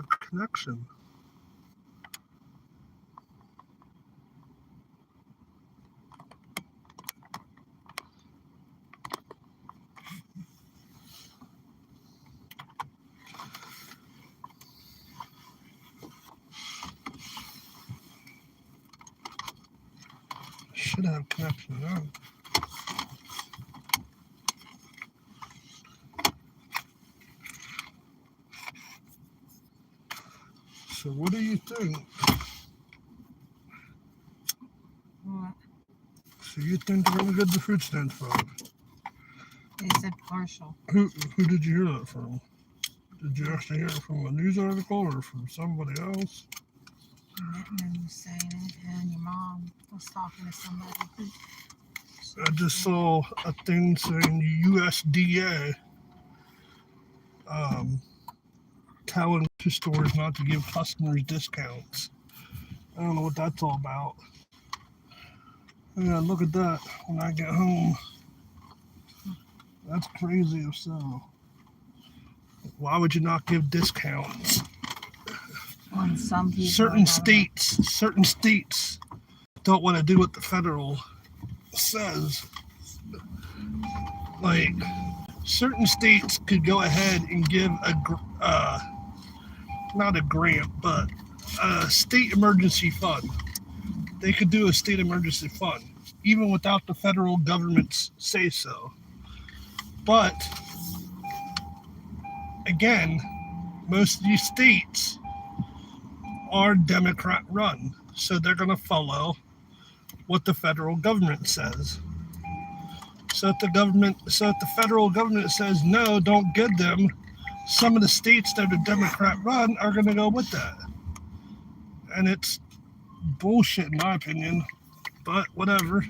have connection. Should have connection now. So what do you think? What? So you think they're gonna get the food stamps from? They said partial. Who did you hear that from? Did you actually hear it from a news article or from somebody else? Mitten was saying it, and your mom was talking to somebody. I just saw a thing saying USDA telling stores not to give customers discounts. I don't know what that's all about. Yeah, look at that when I get home. That's crazy if so. Why would you not give discounts? On some people, Certain states don't want to do what the federal says. Like, certain states could go ahead and give not a grant, but a state emergency fund. They could do a state emergency fund, even without the federal government's say so. But, again, most of these states are Democrat run, so they're going to follow what the federal government says. So if the federal government says no, don't give them, some of the states that are Democrat run are going to go with that. And it's bullshit in my opinion, but whatever.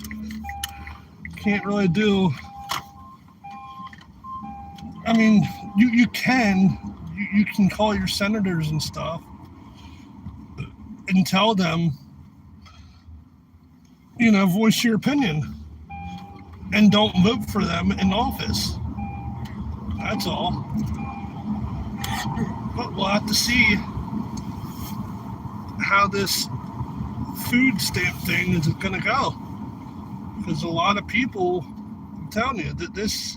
Can't really do. I mean, you can call your senators and stuff and tell them, voice your opinion and don't vote for them in office. That's all. But we'll have to see how this food stamp thing is going to go. Because a lot of people, I'm telling you, that this,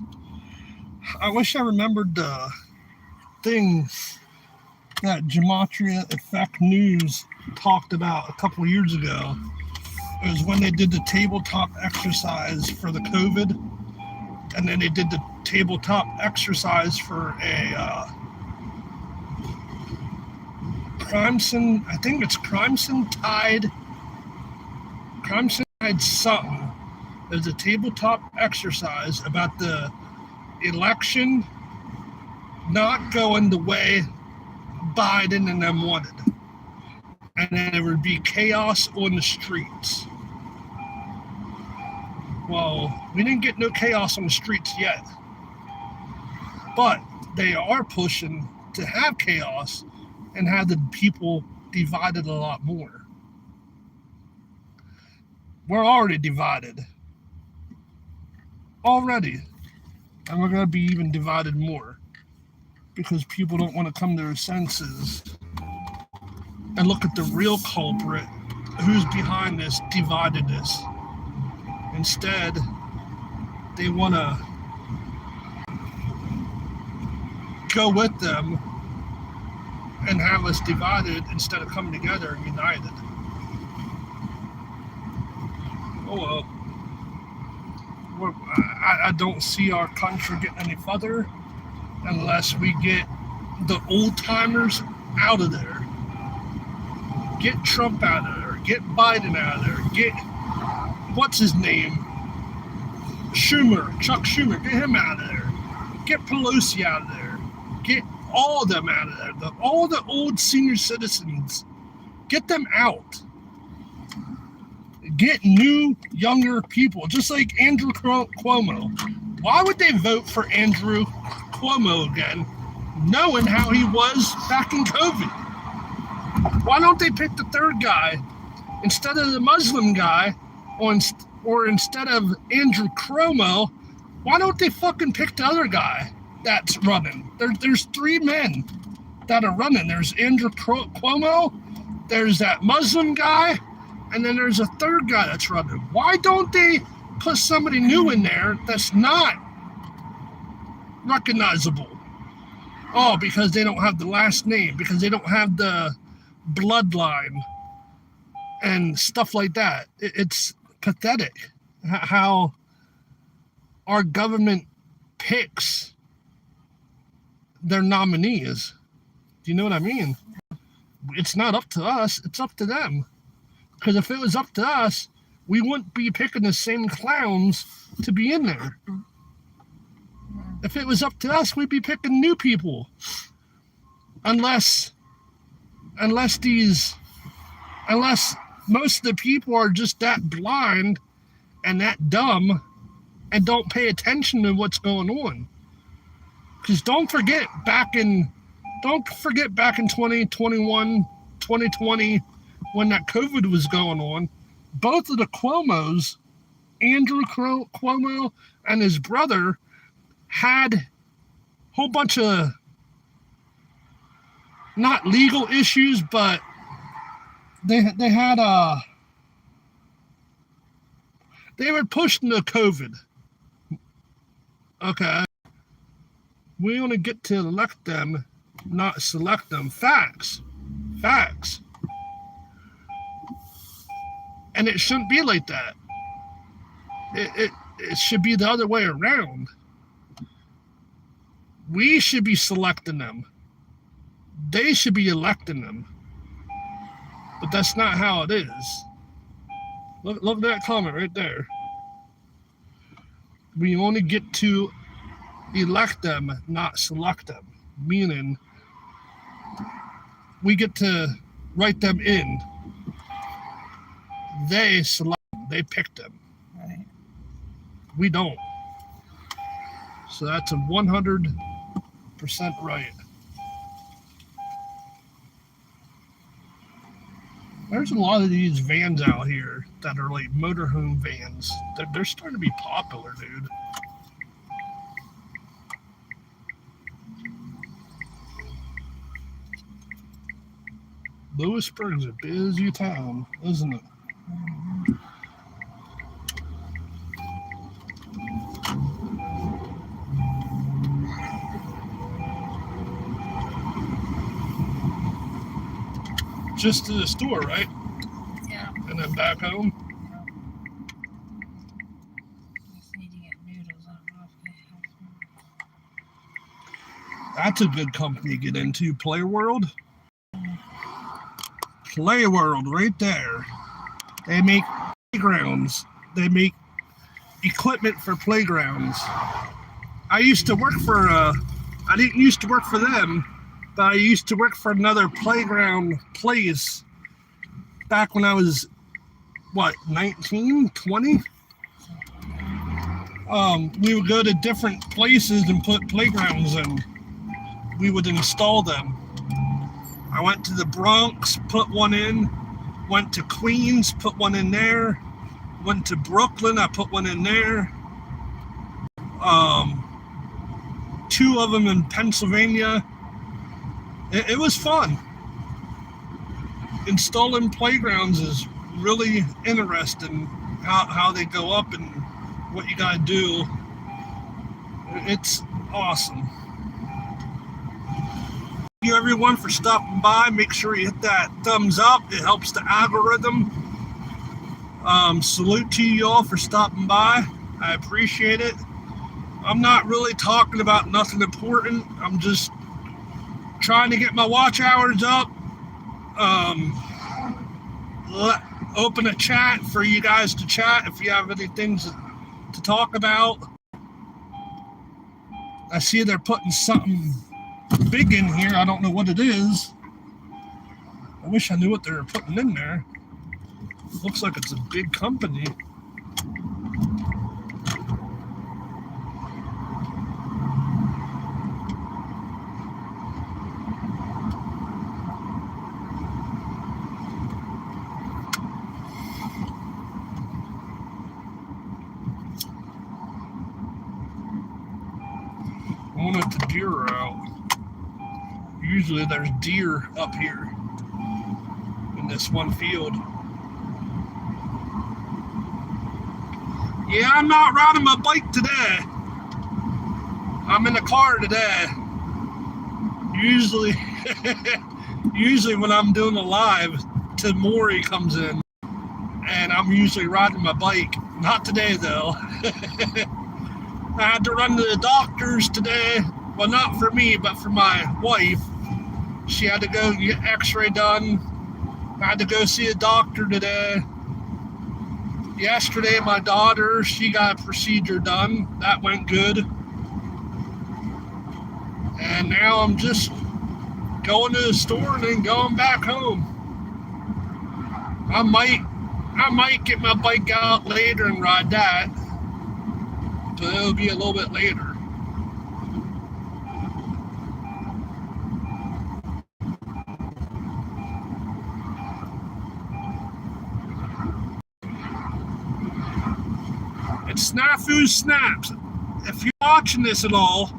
I wish I remembered the thing that Gematria Effect News talked about a couple years ago. It was when they did the tabletop exercise for the COVID, and then they did the tabletop exercise for a Crimson Tide something. There's a tabletop exercise about the election not going the way Biden and them wanted. And then there would be chaos on the streets. Well, we didn't get no chaos on the streets yet. But they are pushing to have chaos and have the people divided a lot more. We're already divided. Already. And we're going to be even divided more. Because people don't want to come to their senses and look at the real culprit, who's behind this dividedness. Instead, they want to go with them and have us divided instead of coming together and united. Oh well. I don't see our country getting any further unless we get the old timers out of there. Get Trump out of there. Get Biden out of there. Get, what's his name? Chuck Schumer. Get him out of there. Get Pelosi out of there. Get all of them out of there. All the old senior citizens. Get them out. Get new, younger people. Just like Andrew Cuomo. Why would they vote for Andrew Cuomo again, knowing how he was back in COVID? Why don't they pick the third guy instead of the Muslim guy, or instead of Andrew Cuomo? Why don't they fucking pick the other guy that's running? There's three men that are running. There's Andrew Cuomo, there's that Muslim guy, and then there's a third guy that's running. Why don't they put somebody new in there that's not recognizable? Oh, because they don't have the last name, because they don't have the bloodline and stuff like that. It's pathetic how our government picks their nominees. Do you know what I mean? It's not up to us, it's up to them. Because if it was up to us, we wouldn't be picking the same clowns to be in there. If it was up to us, we'd be picking new people. Unless most of the people are just that blind and that dumb and don't pay attention to what's going on. Because don't forget back in 2021, 2020, when that COVID was going on, both of the Cuomos, Andrew Cuomo and his brother, had a whole bunch of not legal issues, but they were pushing the COVID. Okay. We only get to elect them, not select them. Facts. And it shouldn't be like that. It should be the other way around. We should be selecting them. They should be electing them. But that's not how it is. Look at that comment right there. We only get to elect them, not select them. Meaning, we get to write them in. They select them. They pick them. Right. We don't. So that's a 100% right. There's a lot of these vans out here that are like motorhome vans. They're starting to be popular, dude. Lewisburg's a busy town, isn't it? Mm-hmm. Just to the store, right? Yeah. And then back home? Just need to get noodles. I don't know if they have That's a good company to get into. Playworld? Playworld, right there. They make playgrounds. They make equipment for playgrounds. I used to work for, I didn't used to work for them, but I used to work for another playground place back when I was, 19, 20? We would go to different places and put playgrounds in. We would install them. I went to the Bronx, put one in. Went to Queens, put one in there. Went to Brooklyn, I put one in there. 2 of them in Pennsylvania. It was fun. Installing playgrounds is really interesting, how they go up and what you gotta do. It's awesome. Thank you everyone for stopping by. Make sure you hit that thumbs up. It helps the algorithm. Salute to you all for stopping by. I appreciate it. I'm not really talking about nothing important. I'm just trying to get my watch hours up. Open a chat for you guys to chat if you have any things to talk about. I see they're putting something big in here. I don't know what it is. I wish I knew what they were putting in there. Looks like it's a big company. I want it to deer out. Usually there's deer up here in this one field. Yeah, I'm not riding my bike today. I'm in the car today. Usually, usually when I'm doing a live, Tamori comes in, and I'm usually riding my bike. Not today though. I had to run to the doctors today. Well, not for me, but for my wife. She had to go get x-ray done. I had to go see a doctor today. Yesterday, my daughter, she got a procedure done. That went good. And now I'm just going to the store and then going back home. I might get my bike out later and ride that. So it'll be a little bit later. It's Snafu Snaps. If you're watching this at all,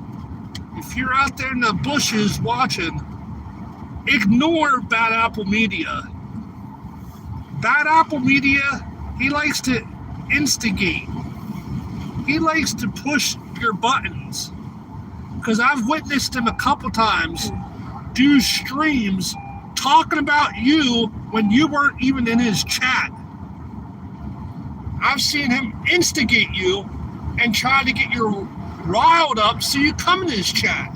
if you're out there in the bushes watching, ignore Bad Apple Media. Bad Apple Media, he likes to instigate. He likes to push your buttons. Because I've witnessed him a couple times do streams talking about you when you weren't even in his chat. I've seen him instigate you and try to get you riled up so you come in his chat.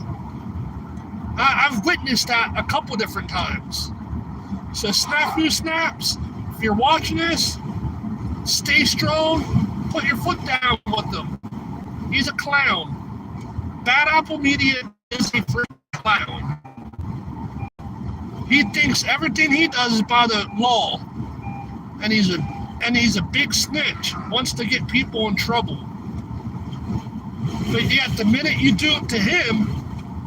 I've witnessed that a couple different times. So Snafu Snaps, if you're watching this, stay strong, put your foot down with him. He's a clown. Bad Apple Media is a freaking clown. He thinks everything he does is by the law. And he's a big snitch, wants to get people in trouble. But yet the minute you do it to him,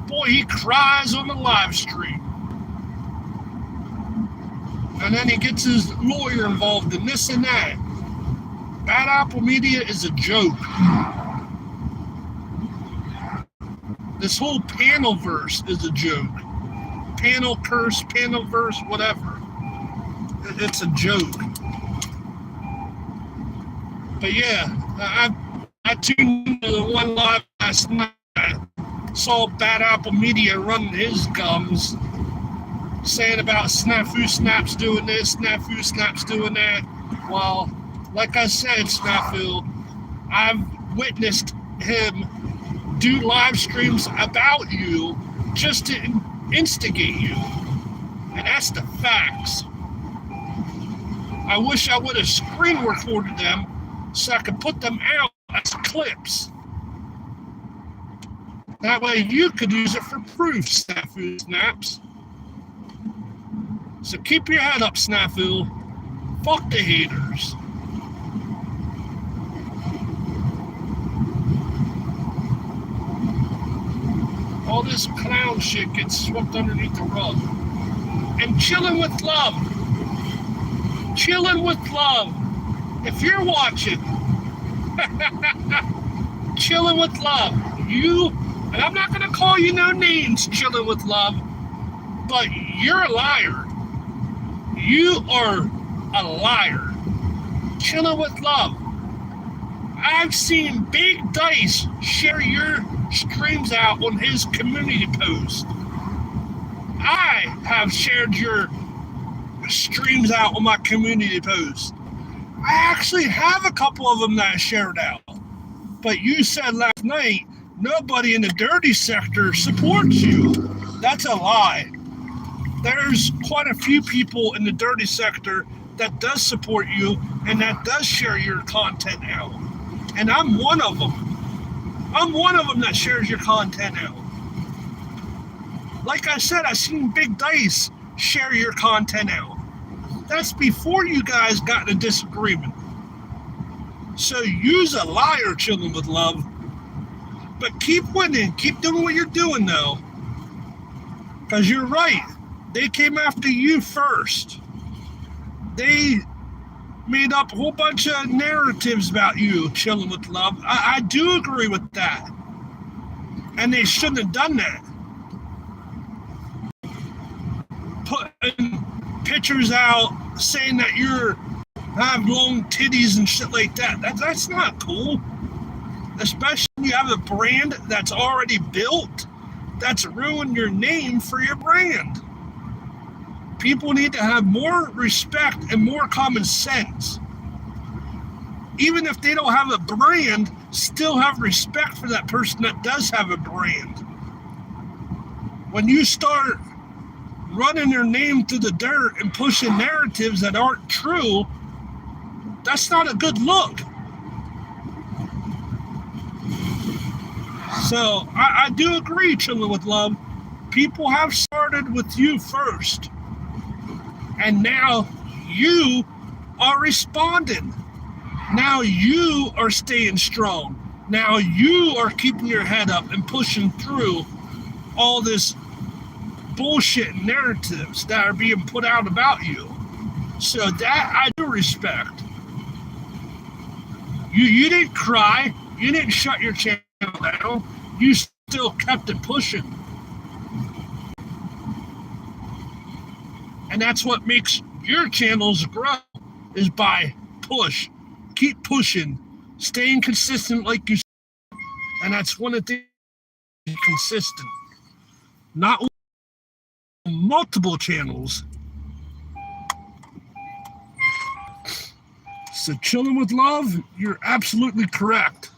boy, he cries on the live stream. And then he gets his lawyer involved in this and that. Bad Apple Media is a joke. This whole panel verse is a joke. Panel curse, panel verse, whatever. It's a joke. But yeah, I tuned into the one live last night. Saw Bad Apple Media running his gums, saying about Snafu Snaps doing this, Snafu Snaps doing that. Well, like I said, Snafu, I've witnessed him do live streams about you just to instigate you. And that's the facts. I wish I would have screen recorded them so I could put them out as clips. That way you could use it for proof, Snafu Snaps. So keep your head up, Snafu. Fuck the haters. All this clown shit gets swept underneath the rug. And chilling with love. Chilling with love. If you're watching, chilling with love. You, and I'm not going to call you no names, chilling with love, but you're a liar. You are a liar. Chilling with love. I've seen Big Dice share your streams out on his community post. I have shared your streams out on my community post. I actually have a couple of them that I shared out. But you said last night, nobody in the dirty sector supports you. That's a lie. There's quite a few people in the dirty sector that does support you and that does share your content out. And I'm one of them. I'm one of them that shares your content out. Like I said, I've seen Big Dice share your content out. That's before you guys got in a disagreement. So you's a liar, chilling with love. But keep winning. Keep doing what you're doing, though. Because you're right. They came after you first. They made up a whole bunch of narratives about you, chilling with love. I do agree with that. And they shouldn't have done that. pictures out saying that you're have long titties and shit like that. That's not cool. Especially when you have a brand that's already built, that's ruined your name for your brand. People need to have more respect and more common sense. Even if they don't have a brand, still have respect for that person that does have a brand. When you start running their name through the dirt and pushing narratives that aren't true, that's not a good look. So I do agree, Chilling with Love. People have started with you first. And now you are responding. Now you are staying strong. Now you are keeping your head up and pushing through all this bullshit narratives that are being put out about you. So that I do respect. You didn't cry. You didn't shut your channel down. You still kept it pushing. And that's what makes your channels grow, is by push. Keep pushing. Staying consistent like you said. And that's one of the things, consistent. Not multiple channels. So Chilling with Love, you're absolutely correct.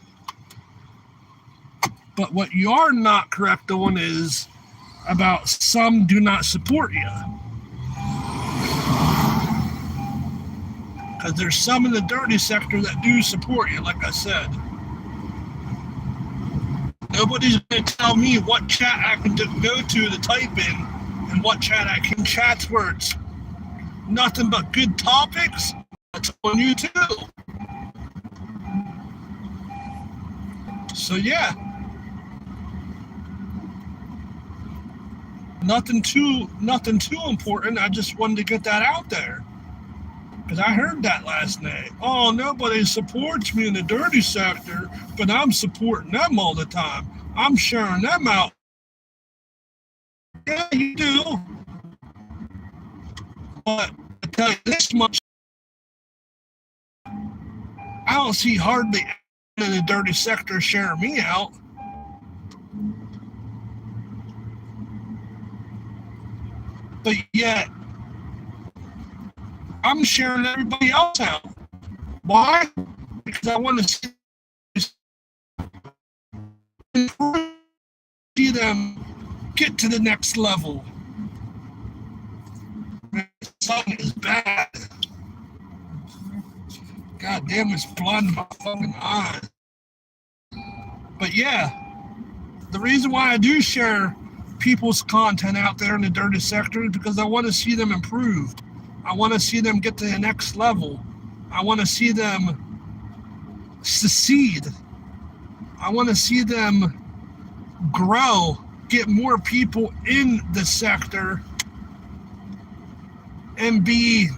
But what you are not correct on is about some do not support you. Because there's some in the dirty sector that do support you, like I said. Nobody's going to tell me what chat I can go to type in and what chat I can chat where it's nothing but good topics. That's on you too. So yeah. Nothing too important. I just wanted to get that out there. Because I heard that last night. Oh, nobody supports me in the dirty sector, but I'm supporting them all the time. I'm sharing them out. Yeah, you do. But I tell you this much, I don't see hardly in the dirty sector sharing me out. But yet, I'm sharing everybody else out. Why? Because I want to see them get to the next level. The sun is bad. God damn, it's blinding my fucking eyes. But yeah, the reason why I do share people's content out there in the dirty sector is because I want to see them improve. I want to see them get to the next level. I want to see them succeed. I want to see them grow, get more people in the sector, and be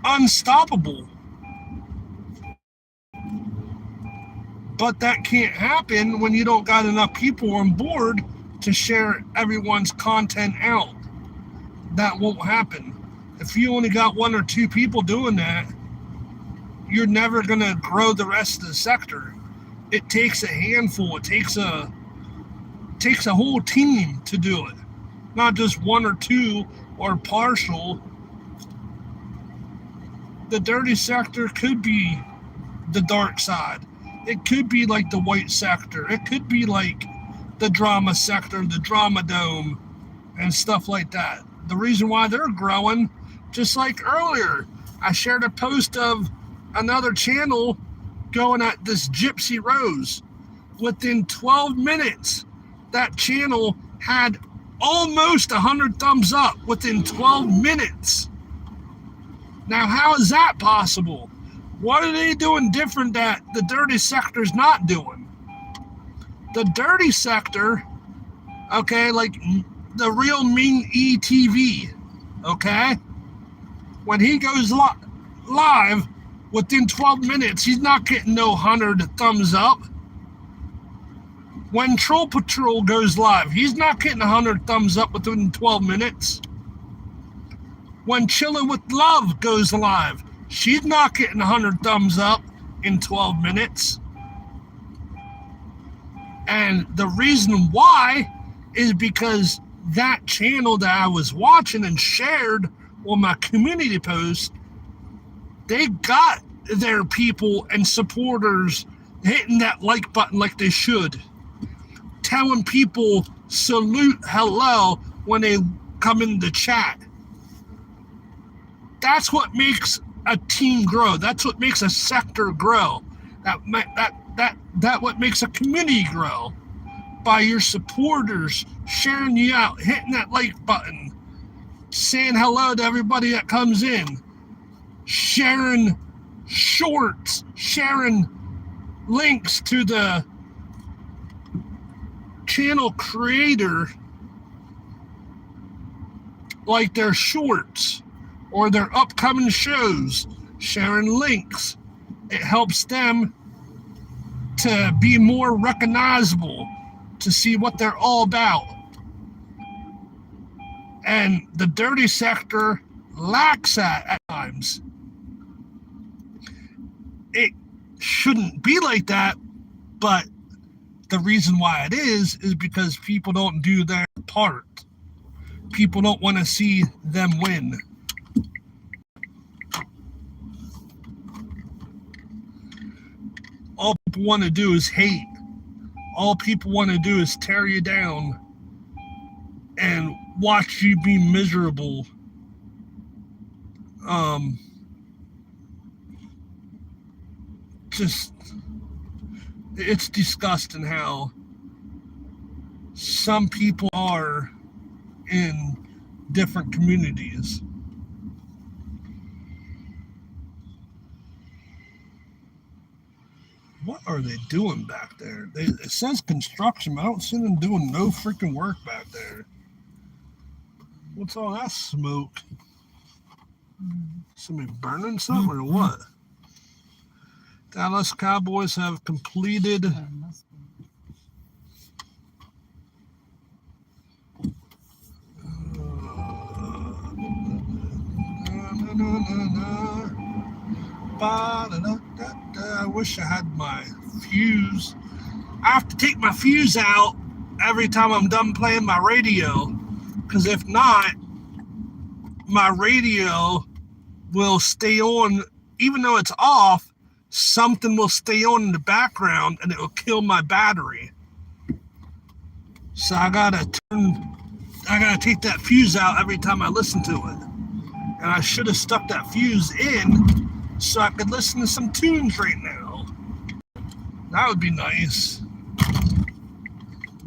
unstoppable. But that can't happen when you don't got enough people on board to share everyone's content out. That won't happen. If you only got one or two people doing that, you're never going to grow the rest of the sector. It takes a handful. It takes a whole team to do it. Not just one or two or partial. The dirty sector could be the dark side. It could be like the white sector. It could be like the drama sector, the drama dome, and stuff like that. The reason why they're growing, just like earlier, I shared a post of another channel going at this Gypsy Rose. Within 12 minutes, that channel had almost 100 thumbs up within 12 minutes. Now, how is that possible? What are they doing different that the dirty sector's not doing? The dirty sector, okay, like the real Ming ETV, okay? When he goes live, within 12 minutes, he's not getting no 100 thumbs up. When Troll Patrol goes live, he's not getting 100 thumbs up within 12 minutes. When Chillin' with Love goes live, she's not getting 100 thumbs up in 12 minutes. And the reason why is because that channel that I was watching and shared on my community post, they got their people and supporters hitting that like button like they should. Telling people salute hello when they come in the chat. That's what makes a team grow. That's what makes a sector grow. That what makes a community grow. By your supporters sharing you out, hitting that like button, saying hello to everybody that comes in, sharing shorts, sharing links to the channel creator, like their shorts or their upcoming shows, sharing links. It helps them to be more recognizable, to see what they're all about. And the dirty sector lacks that at times. It shouldn't be like that, but the reason why it is because people don't do their part. People don't want to see them win. All people want to do is hate. All people want to do is tear you down and watch you be miserable. It's disgusting how some people are in different communities. What are they doing back there? It says construction, but I don't see them doing no freaking work back there. What's all that smoke? Somebody burning something or what? Dallas Cowboys have completed I wish I had my fuse. I have to take my fuse out every time I'm done playing my radio, because if not, my radio will stay on. Even though it's off, something will stay on in the background and it will kill my battery. So I gotta take that fuse out every time I listen to it. And I should have stuck that fuse in so I could listen to some tunes right now. That would be nice.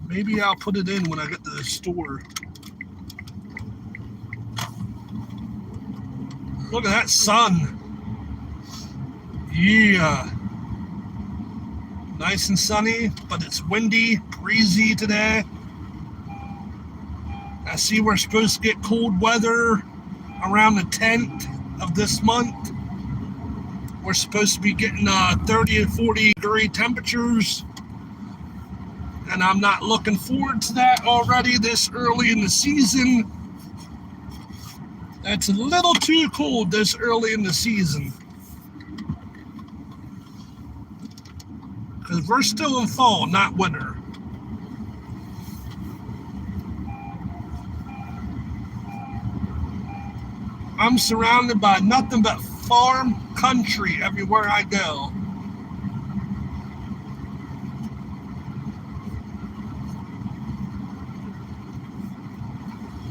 Maybe I'll put it in when I get to the store. Look at that sun. Yeah. Nice and sunny, but it's windy, breezy today. I see we're supposed to get cold weather around the 10th of this month. We're supposed to be getting 30 and 40 degree temperatures. And I'm not looking forward to that already this early in the season. It's a little too cold this early in the season. Because we're still in fall, not winter. I'm surrounded by nothing but farm country everywhere I go.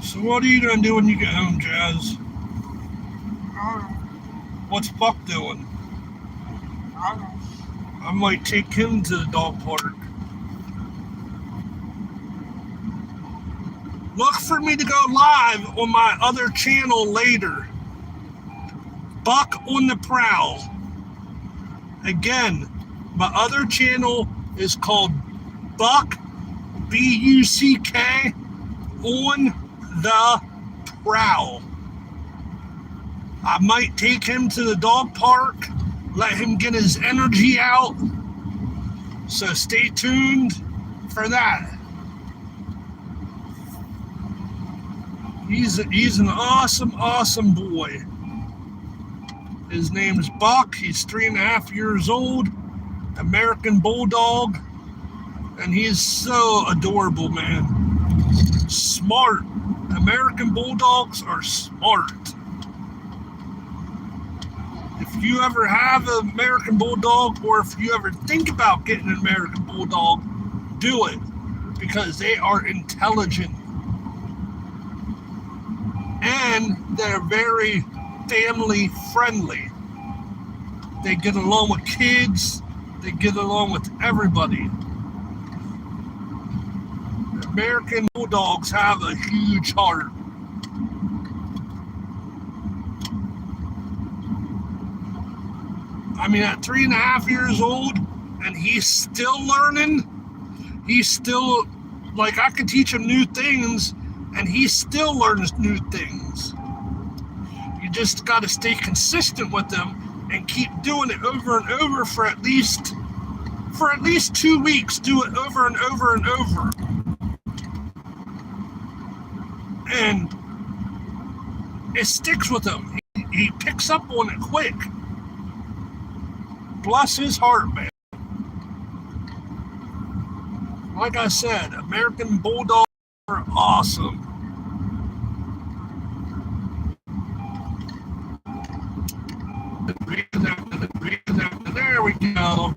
So what are you going to do when you get home, Jazz? What's Buck doing? I might take him to the dog park. Look for me to go live on my other channel later. Buck on the Prowl. Again, my other channel is called Buck, B-U-C-K, on the Prowl. I might take him to the dog park, let him get his energy out. So stay tuned for that. He's an awesome boy. His name's Buck. He's 3.5 years old. American Bulldog. And he's so adorable, man. Smart. American Bulldogs are smart. If you ever have an American Bulldog, or if you ever think about getting an American Bulldog, do it, because they are intelligent and they're very family friendly. They get along with kids, they get along with everybody. American Bulldogs have a huge heart. I mean, at 3.5 years old, and he's still learning. He's still, like, I could teach him new things, and he still learns new things. You just got to stay consistent with him and keep doing it over and over for at least 2 weeks. Do it over and over and over. And it sticks with him. He picks up on it quick. Bless his heart, man. Like I said, American Bulldogs are awesome. There we go.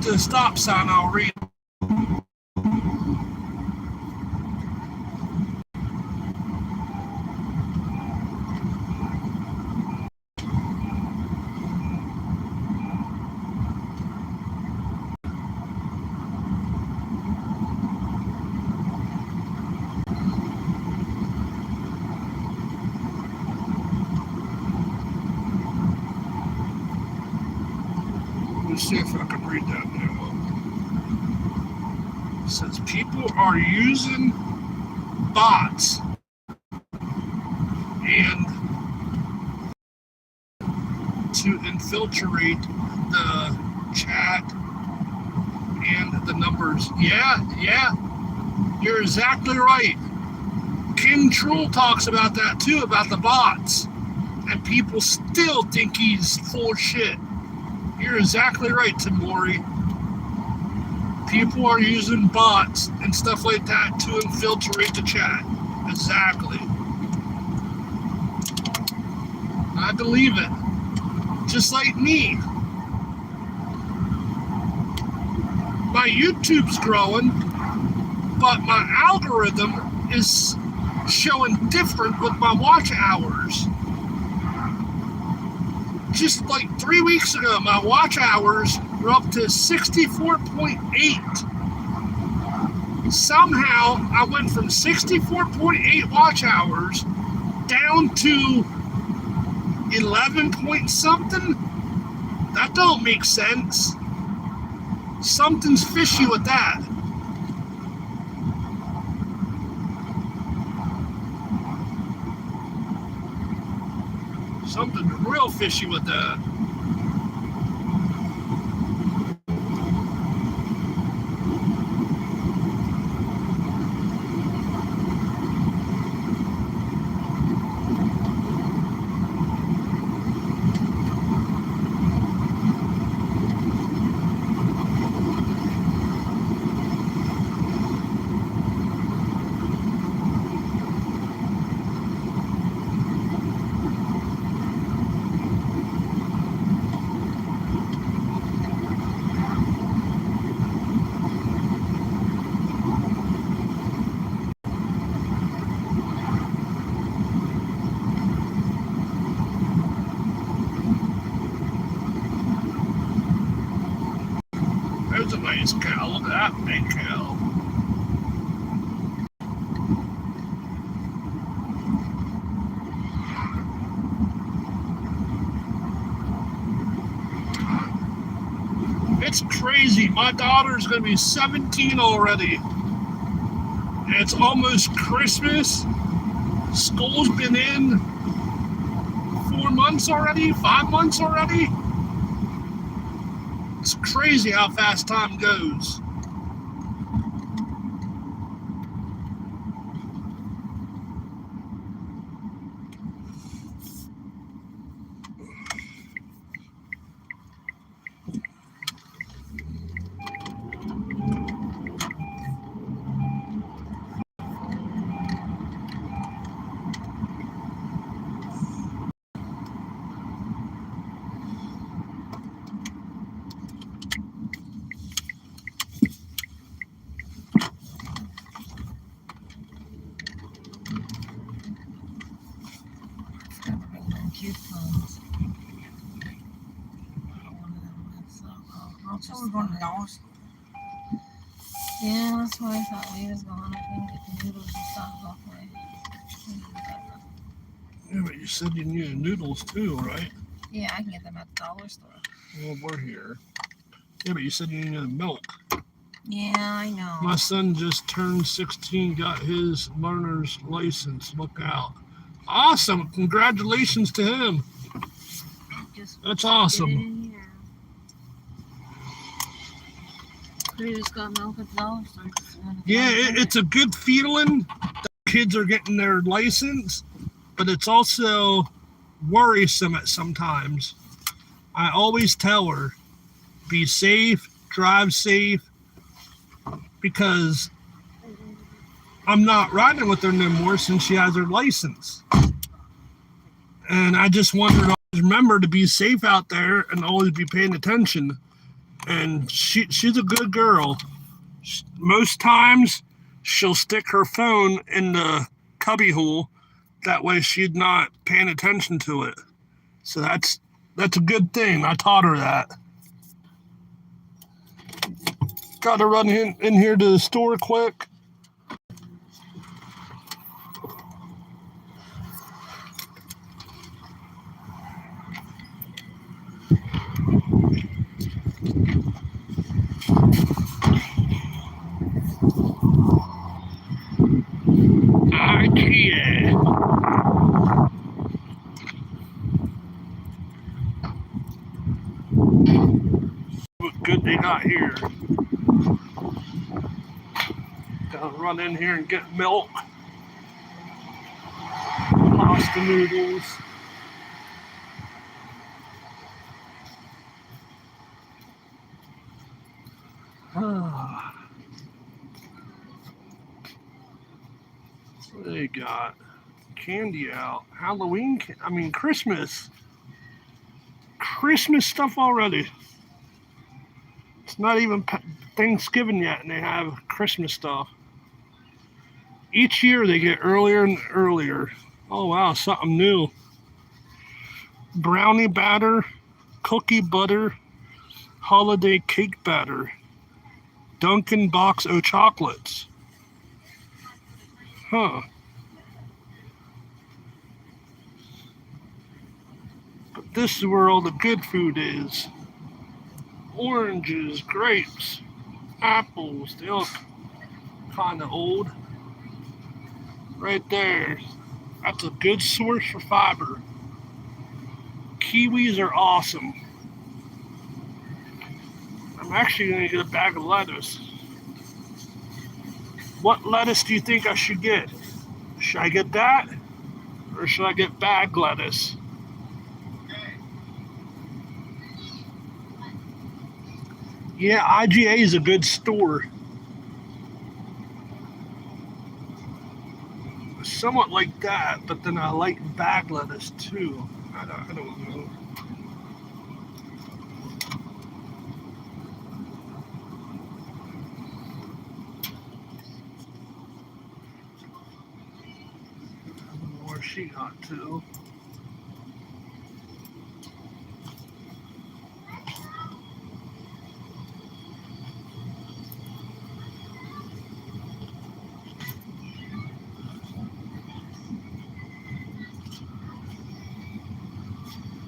The stop sign, I'll read. Let's see if I can read that now. It says people are using bots and to infiltrate the chat and the numbers. Yeah, you're exactly right. King Troll talks about that too, about the bots, and people still think he's full of shit. You're exactly right, Tamori. People are using bots and stuff like that to infiltrate the chat. Exactly. I believe it. Just like me. My YouTube's growing, but my algorithm is showing different with my watch hours. Just like 3 weeks ago, my watch hours were up to 64.8. Somehow, I went from 64.8 watch hours down to 11 point something. That don't make sense. Something's fishy with that. Something real fishy with that. There's a nice cow. Look at that big cow. It's crazy. My daughter's going to be 17 already. It's almost Christmas. School's been in 4 months already, 5 months already. It's crazy how fast time goes. coupons. So we're going to Dollar Store. Yeah, that's why I thought we was going. I can get the noodles and stuff off my. Yeah, but you said you needed noodles too, right? Yeah, I can get them at the dollar store. Well, we're here. Yeah, but you said you needed milk. Yeah, I know. My son just turned 16, got his learner's license. Look out. Awesome. Congratulations to him. Just That's get it awesome. in here. We just got milk at the dollar store. Yeah, it's a good feeling that kids are getting their license, but it's also worrisome at sometimes. I always tell her, be safe, drive safe, because I'm not riding with her no more since she has her license. And I just want her to always remember to be safe out there and always be paying attention. And she's a good girl. Most times she'll stick her phone in the cubby hole. That way she's not paying attention to it. So that's a good thing. I taught her that. Got to run in here to the store quick. Yeah. What good they got here. Gotta run in here and get milk, pasta noodles. What do they got? Candy out. Halloween, Christmas. Christmas stuff already. It's not even Thanksgiving yet, and they have Christmas stuff. Each year they get earlier and earlier. Oh wow, something new. Brownie batter, cookie butter, holiday cake batter, Dunkin' box o' chocolates. Huh. But this is where all the good food is. Oranges, grapes, apples. They look kind of old. Right there. That's a good source for fiber. Kiwis are awesome. I'm actually going to get a bag of lettuce. What lettuce do you think I should get? Should I get that? Or should I get bag lettuce? Yeah, IGA is a good store. Somewhat like that, but then I like bag lettuce too. I don't know. Where she got to.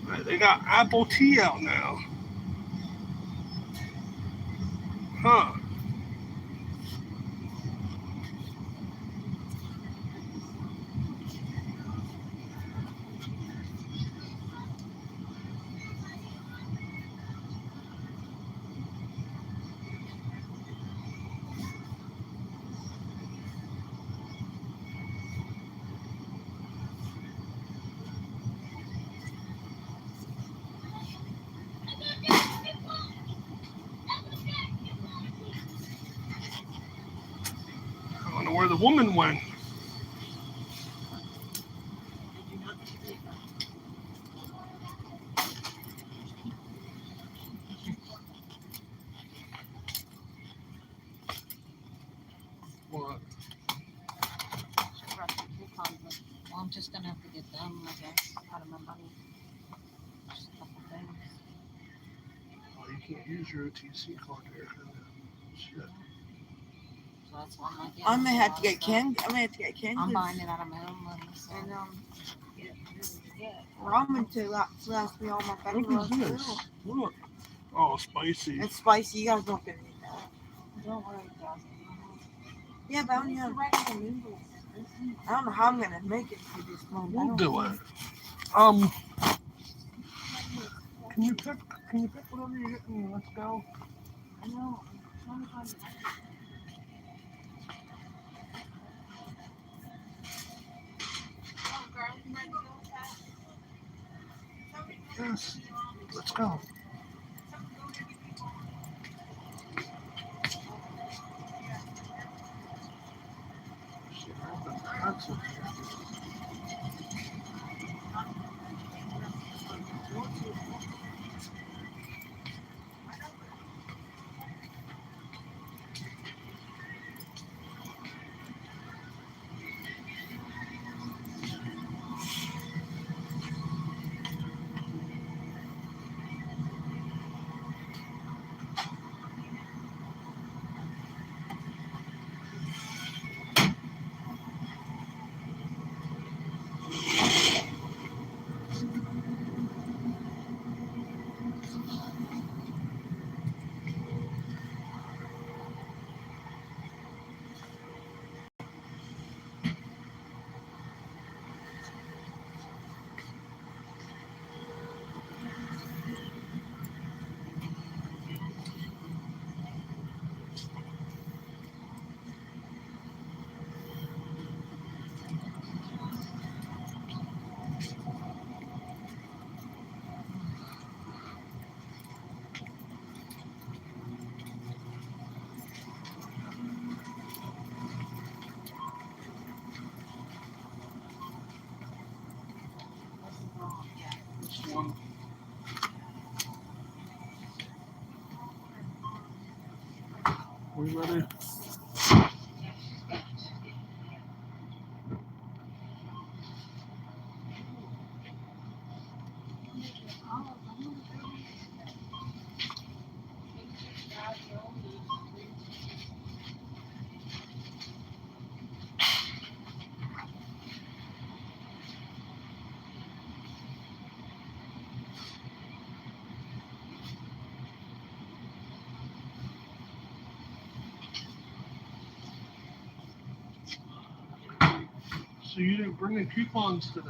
Right, they got apple tea out now. Huh. I don't know where the woman went. What? Well, I'm just gonna have to get them, I guess, out of my money. Just a couple things. Oh, you can't use your OTC card there, can you? Shit. So that's why I'm like, I'm gonna have to get candy. I'm gonna have to get candy. I'm buying it out of my own money. So. And Yeah. ramen to last me all my What federal is this? Look. Oh, spicy. It's spicy. You guys don't get any of that. Don't worry, guys. Yeah, but I only have regular noodles. I don't know how I'm gonna make it through this month. We'll do it. Can you pick whatever you're getting? Let's go. I know. I'm trying to find it. Yes. Let's go. Shit, that's it. This one. We ready? So you didn't bring any coupons today?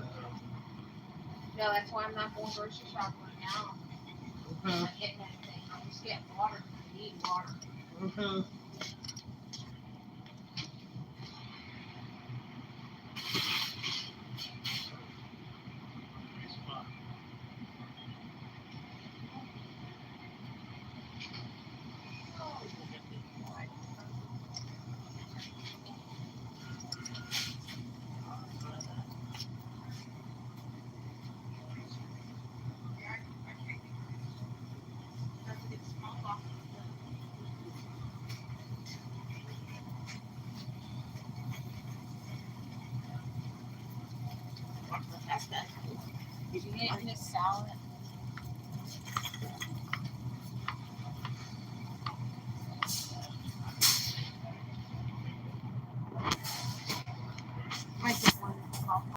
No, that's why I'm not going grocery shopping right now. I'm Okay. not getting anything. I'm just getting water. I need water. Okay. That's that. Did you get this salad?